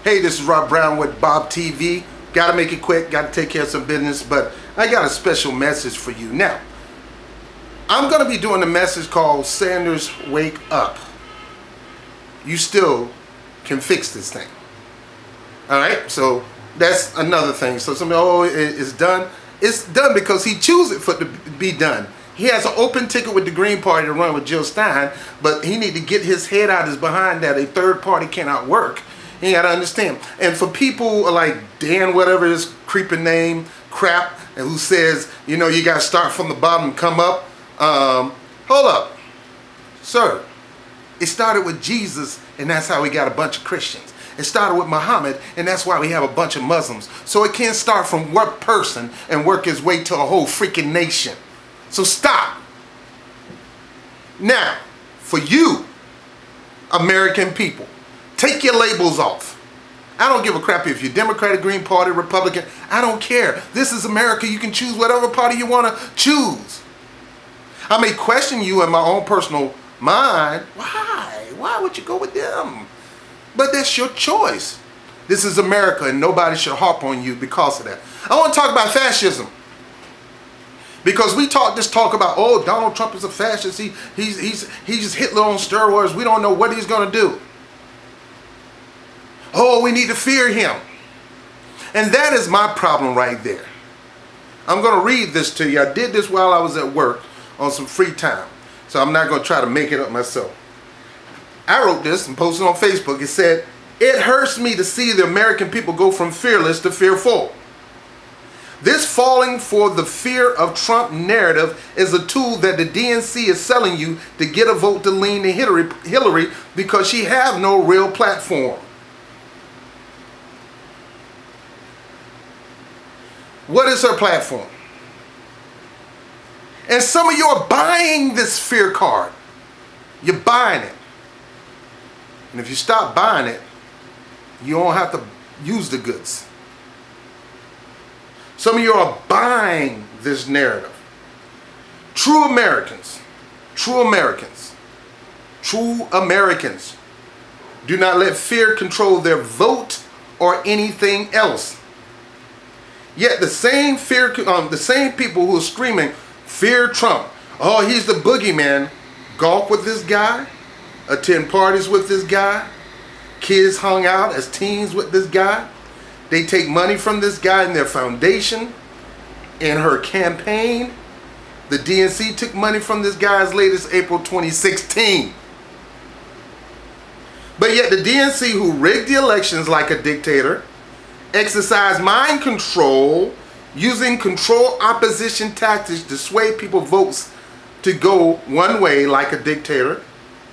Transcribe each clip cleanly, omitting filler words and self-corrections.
Hey, this is Rob Brown with Bob TV. Gotta make it quick, gotta take care of some business, but I got a special message for you. Now, I'm gonna be doing a message called Sanders Wake Up. You still can fix this thing. Alright, so that's another thing. So somebody, oh, it's done. It's done because he chose it for it to be done. He has an open ticket with the Green Party to run with Jill Stein, but he need to get his head out his behind that a third party cannot work. You gotta understand. And for people like Dan, whatever his creeping name, crap, and who says, you know, you gotta start from the bottom and come up. Hold up, sir. It started with Jesus, and that's how we got a bunch of Christians. It started with Muhammad, and that's why we have a bunch of Muslims. So it can't start from one person and work its way to a whole freaking nation. So stop. Now, for you, American people, take your labels off. I don't give a crap if you're Democratic, Green Party, Republican. I don't care. This is America. You can choose whatever party you want to choose. I may question you in my own personal mind. Why? Why would you go with them? But that's your choice. This is America, and nobody should harp on you because of that. I want to talk about fascism. Because we talk about, oh, Donald Trump is a fascist. He's just Hitler on steroids. We don't know what he's going to do. Oh, we need to fear him. And that is my problem right there. I'm going to read this to you. I did this while I was at work on some free time. So I'm not going to try to make it up myself. I wrote this and posted on Facebook. It said, "It hurts me to see the American people go from fearless to fearful. This falling for the fear of Trump narrative is a tool that the DNC is selling you to get a vote to lean to Hillary because she have no real platform." What is her platform? And some of you are buying this fear card. You're buying it. And if you stop buying it, you don't have to use the goods. Some of you are buying this narrative. True Americans do not let fear control their vote or anything else. Yet the same people who are screaming, "Fear Trump," oh, he's the boogeyman, golf with this guy, attend parties with this guy, kids hung out as teens with this guy. They take money from this guy in their foundation, in her campaign. The DNC took money from this guy as late as April 2016. But yet the DNC, who rigged the elections like a dictator, exercised mind control using control opposition tactics to sway people's votes to go one way like a dictator.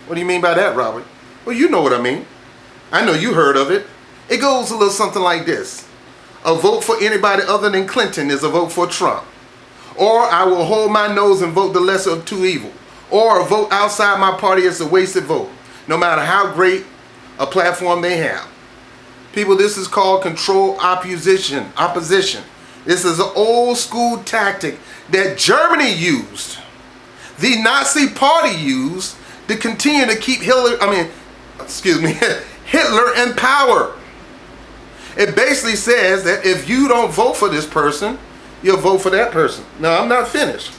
What do you mean by that, Robert? Well, you know what I mean. I know you heard of it. It goes a little something like this. A vote for anybody other than Clinton is a vote for Trump. Or I will hold my nose and vote the lesser of two evils. Or a vote outside my party is a wasted vote, no matter how great a platform they have. People, this is called control opposition. This is an old school tactic that Germany used, the Nazi party used, to continue to keep Hitler in power. It basically says that if you don't vote for this person, you'll vote for that person. Now, I'm not finished.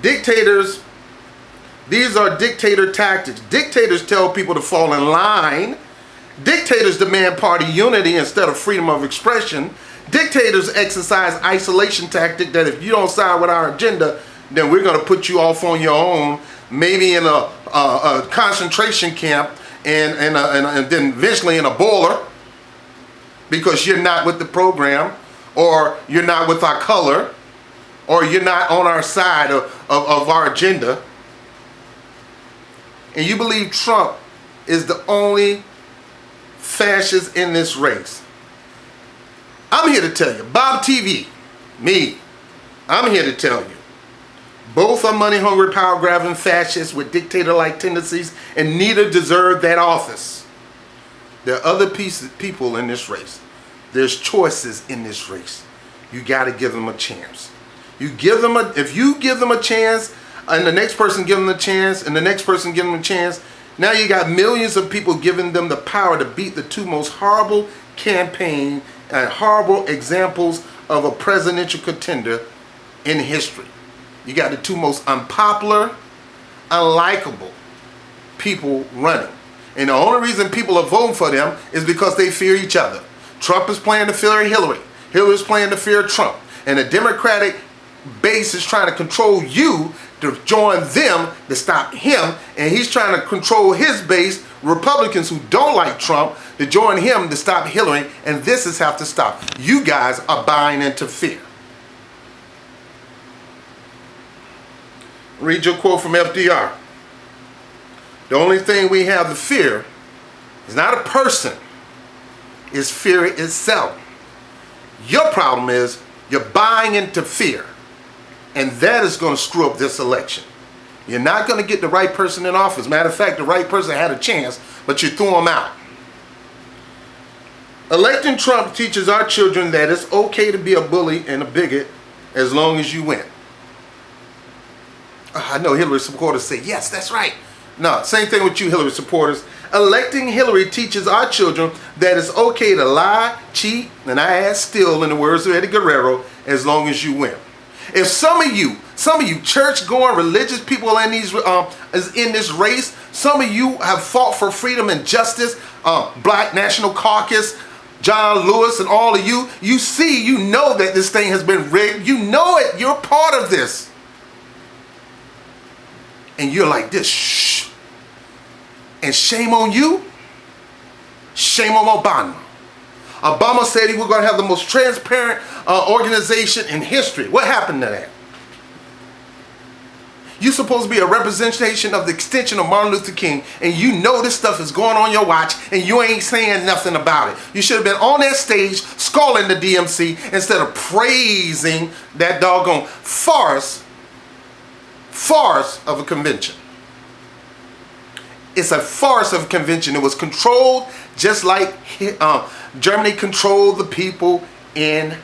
Dictators, these are dictator tactics. Dictators tell people to fall in line. Dictators demand party unity instead of freedom of expression. Dictators exercise isolation tactic that if you don't side with our agenda, then we're going to put you off on your own, maybe in a concentration camp and then eventually in a boiler because you're not with the program, or you're not with our color, or you're not on our side of our agenda. And you believe Trump is the only fascist in this race. I'm here to tell you, Bob TV, I'm here to tell you, both are money-hungry, power-grabbing fascists with dictator-like tendencies, and neither deserve that office. There are other people in this race. There's choices in this race. You got to give them a chance. If you give them a chance, and the next person give them a chance, and the next person give them a chance, Now you got millions of people giving them the power to beat the two most horrible campaign and horrible examples of a presidential contender in history. You got the two most unpopular, unlikable people running. And the only reason people are voting for them is because they fear each other. Trump is playing to fear Hillary. Hillary's playing to fear Trump. And the Democratic base is trying to control you to join them to stop him. And he's trying to control his base, Republicans who don't like Trump, to join him to stop Hillary. And this is have to stop. You guys are buying into fear. Read your quote from FDR. The only thing we have to fear is not a person, it's fear itself. Your problem is you're buying into fear, and that is going to screw up this election. You're not going to get the right person in office. Matter of fact, the right person had a chance, but you threw him out. Electing Trump teaches our children that it's okay to be a bully and a bigot as long as you win. I know Hillary supporters say, yes, that's right. No, same thing with you Hillary supporters. Electing Hillary teaches our children that it's okay to lie, cheat, and I add steal, in the words of Eddie Guerrero, as long as you win. If some of you church-going religious people in this race, some of you have fought for freedom and justice, Black National Caucus, John Lewis, and all of you, you know that this thing has been rigged. You know it. You're part of this. And you're like this, shh. And shame on you, shame on Obama. Obama said he was going to have the most transparent organization in history. What happened to that? You're supposed to be a representation of the extension of Martin Luther King, and you know this stuff is going on your watch, and you ain't saying nothing about it. You should have been on that stage scolding the DNC instead of praising that doggone farce of a convention. It's a farce of a convention. It was controlled just like Germany controlled the people in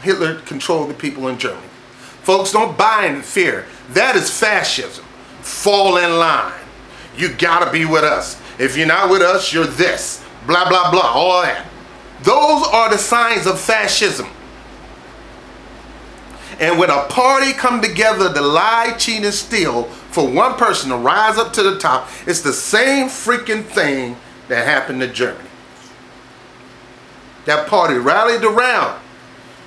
Hitler controlled the people in Germany. Folks, don't buy into fear. That is fascism. Fall in line. You gotta be with us. If you're not with us, you're this. Blah, blah, blah. All that. Those are the signs of fascism. And when a party come together to lie, cheat, and steal for one person to rise up to the top, it's the same freaking thing that happened to Germany. That party rallied around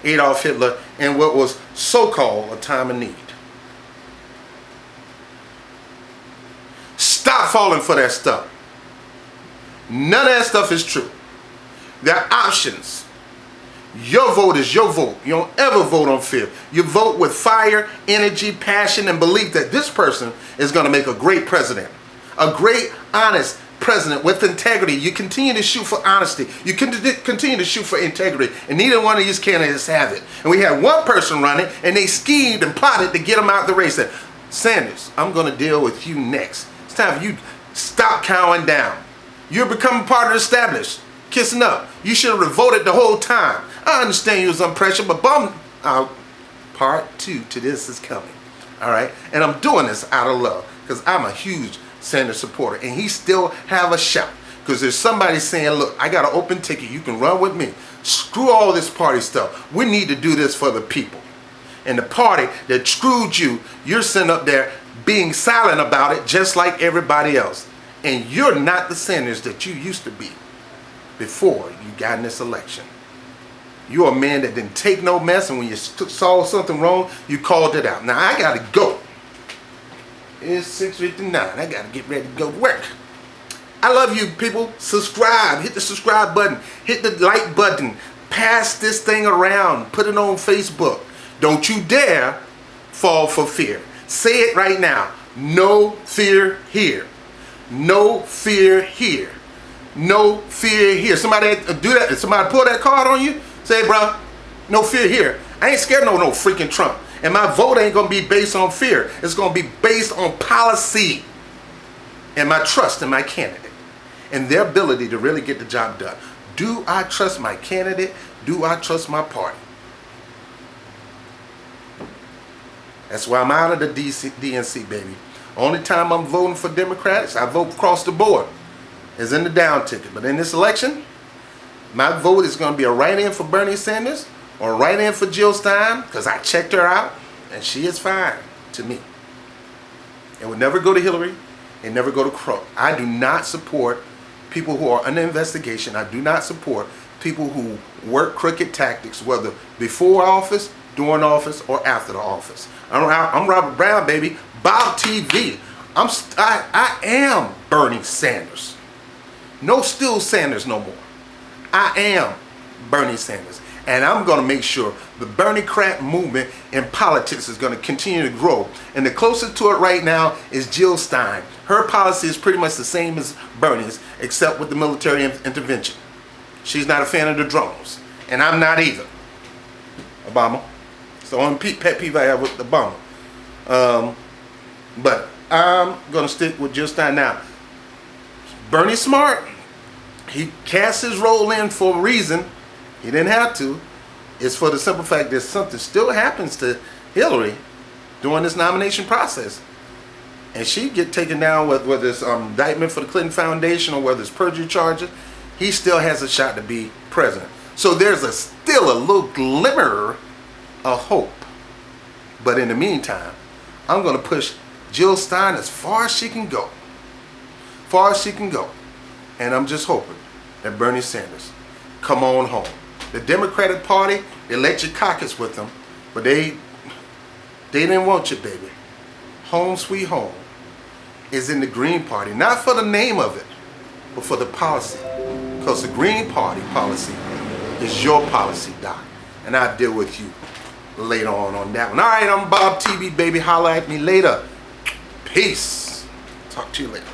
Adolf Hitler in what was so-called a time of need. Stop falling for that stuff. None of that stuff is true. There are options. Your vote is your vote. You don't ever vote on fear. You vote with fire, energy, passion, and belief that this person is going to make a great president. A great, honest president with integrity. You continue to shoot for honesty. You continue to shoot for integrity. And neither one of these candidates have it. And we had one person running, and they schemed and plotted to get him out the race. Said, Sanders, I'm going to deal with you next. It's time for you to stop cowing down. You're becoming part of the established. Kissing up. You should have revolted the whole time. I understand you was under pressure, but part 2 to this is coming. All right? And I'm doing this out of love because I'm a huge Sanders supporter. And he still have a shot because there's somebody saying, look, I got an open ticket. You can run with me. Screw all this party stuff. We need to do this for the people. And the party that screwed you, you're sitting up there being silent about it just like everybody else. And you're not the Sanders that you used to be before you got in this election. You're a man that didn't take no mess, and when you saw something wrong, you called it out. Now, I got to go. It's 6:59. I got to get ready to go to work. I love you, people. Subscribe. Hit the subscribe button. Hit the like button. Pass this thing around. Put it on Facebook. Don't you dare fall for fear. Say it right now. No fear here. No fear here. No fear here. Somebody do that. Somebody pull that card on you. Say, bro, no fear here. I ain't scared of no freaking Trump. And my vote ain't going to be based on fear. It's going to be based on policy and my trust in my candidate and their ability to really get the job done. Do I trust my candidate? Do I trust my party? That's why I'm out of the DNC, baby. Only time I'm voting for Democrats, I vote across the board, is in the down ticket. But in this election, my vote is going to be a write-in for Bernie Sanders or a write-in for Jill Stein, because I checked her out and she is fine to me. It would never go to Hillary and never go to Crow. I do not support people who are under investigation. I do not support people who work crooked tactics, whether before office, during office, or after the office. I'm Robert Brown, baby. Bob TV. I am Bernie Sanders. No still Sanders no more. I am Bernie Sanders. And I'm going to make sure the Bernie-crat movement in politics is going to continue to grow. And the closest to it right now is Jill Stein. Her policy is pretty much the same as Bernie's, except with the military intervention. She's not a fan of the drones. And I'm not either. Obama. It's the only pet peeve I have with Obama. But I'm going to stick with Jill Stein now. Bernie's smart. He cast his role in for a reason. He didn't have to. It's for the simple fact that something still happens to Hillary during this nomination process. And she get taken down, whether it's indictment for the Clinton Foundation or whether it's perjury charges. He still has a shot to be president. So there's still a little glimmer of hope. But in the meantime, I'm going to push Jill Stein as far as she can go. Far as she can go. And I'm just hoping that Bernie Sanders come on home. The Democratic Party, they let you caucus with them, but they didn't want you, baby. Home sweet home is in the Green Party, not for the name of it, but for the policy. Because the Green Party policy is your policy, Doc. And I'll deal with you later on that one. All right, I'm Bob TV, baby. Holla at me later. Peace. Talk to you later.